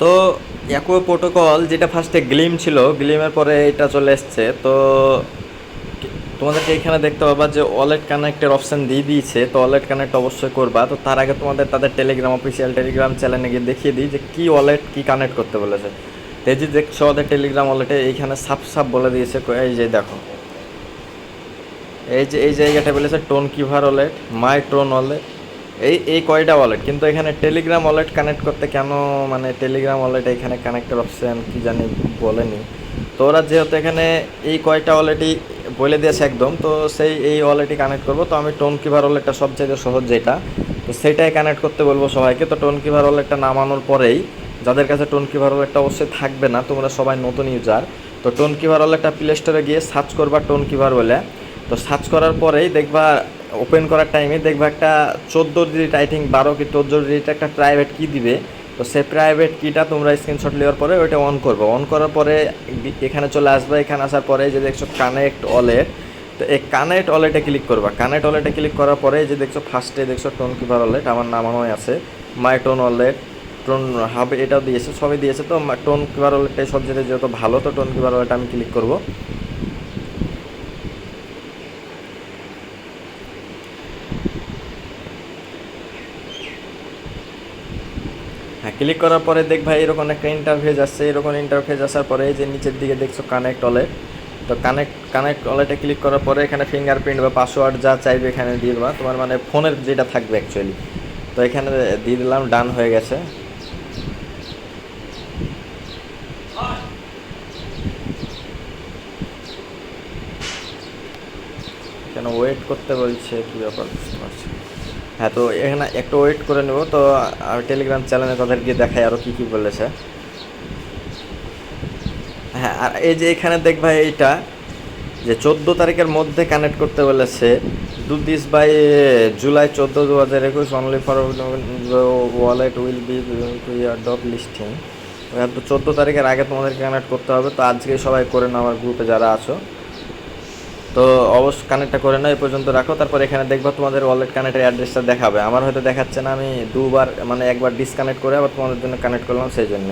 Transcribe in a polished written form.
তো Aqua protocol যেটা ফার্স্টে গ্লিম ছিল, গ্লিমের পরে এটা চলে এসছে। তো তোমাদেরকে এখানে দেখতে পাবা যে ওয়ালেট কানেক্টের অপশান দিয়ে দিয়েছে। তো ওয়ালেট কানেক্ট অবশ্যই করবা। তো তার আগে তোমাদের তাদের টেলিগ্রাম, অফিসিয়াল টেলিগ্রাম চ্যানেলে গিয়ে দেখিয়ে দিই যে কী ওয়ালেট কী কানেক্ট করতে বলেছে। তো এই যে দেখছো ওদের টেলিগ্রাম ওয়ালেটে এইখানে সাপ সাপ বলে দিয়েছে, এই যে দেখো, এই যে এই জায়গাটা বলেছে টোন কিভার ওয়ালেট, মাই টোন ওয়ালেট, এই কয়টা ওয়ালেট। কিন্তু এখানে টেলিগ্রাম ওয়ালেট কানেক্ট করতে কেন, মানে টেলিগ্রাম ওয়ালেট এখানে কানেক্টের অপশান কি জানি বলেনি। তো ওরা যেহেতু এখানে এই কয়টা ওয়ালেটই বলে দিয়েছে একদম, তো সেই এই ওয়ালেটই কানেক্ট করবো। তো আমি টোন কিভার ওয়ালেটটা সবচেয়ে সহজ যেটা, তো সেটাই কানেক্ট করতে বলবো সবাইকে। তো টোন কিভার ওয়ালেটটা নামানোর পরেই, যাদের কাছে টোন কিভার ওয়ালেটটা অবশ্যই থাকবে না, তোমরা সবাই নতুন ইউজার, তো টোন কিভার ওয়ালেটটা প্লে স্টোরে গিয়ে সার্চ করবা টোন কিভার বলে। তো সার্চ করার পরেই দেখবা, ওপেন করার টাইমে দেখবা একটা 14 ডিজিট, আই থিঙ্ক 12 কি 14 ডিজিট একটা প্রাইভেট কি দিবে। তো সেই প্রাইভেট কিটা তোমরা স্ক্রিনশট নেওয়ার পরে ওইটা অন করবো। অন করার পরে এখানে চলে আসবে। এখানে আসার পরে যে দেখছো কানেক্ট ওয়ালেট, তো এই কানেক্ট ওয়ালেটে ক্লিক করবা। কানেক্ট ওয়ালেটে ক্লিক করার পরে যে দেখছো ফার্স্টে দেখছো টোন কিভার ওয়ালেট, আমার নামানোই আছে মাই টোন ওয়ালেট, টোন হাব এটাও দিয়েছে, সবই দিয়েছে। তো টোন কিভার ওয়ালেটটাই সব যেটা যেহেতু ভালো, তো টোন কিভার ওয়ালেট আমি ক্লিক করবো। হ্যাঁ, ক্লিক করার পরে দেখ ভাই এরকম একটা ইন্টারফেস আসছে। এরকম ইন্টারফেস আসার পরে এই যে নিচের দিকে দেখছো কানেক্ট ওয়ালেট, তো কানেক্ট ওয়ালেটে ক্লিক করার পরে এখানে ফিঙ্গারপ্রিন্ট বা পাসওয়ার্ড যা চাইবে এখানে দিয়ে দেবা, তোমার মানে ফোনের যেটা থাকবে অ্যাকচুয়ালি। তো এখানে দিয়ে দিলাম, ডান হয়ে গেছে। কেন ওয়েট করতে বলছে, কী ব্যাপার বুঝতে পারছি। হ্যাঁ, তো এখানে একটু ওয়েট করে নেব। তো আমি টেলিগ্রাম চ্যানেলে তাদের গিয়ে দেখাই আরও কী কী বলেছে। হ্যাঁ, আর এই যে এখানে দেখ ভাই এইটা যে 14 তারিখের মধ্যে কানেক্ট করতে বলেছে, do this by July 14, 2021, only for wallet will be to year dot listing. তো 14 তারিখের আগে তোমাদেরকে কানেক্ট করতে হবে। তো আজকে সবাই করে নাও, আমার গ্রুপে যারা আছো। তো অবশ্যই কানেক্টটা করে নাও, এই পর্যন্ত রাখো। তারপর এখানে দেখবা তোমাদের ওয়ালেট কানেক্টের অ্যাড্রেসটা দেখাবে। আমার হয়তো দেখাচ্ছে না, আমি দুবার মানে একবার ডিসকানেক্ট করে আবার তোমাদের জন্য কানেক্ট করলাম সেই জন্য।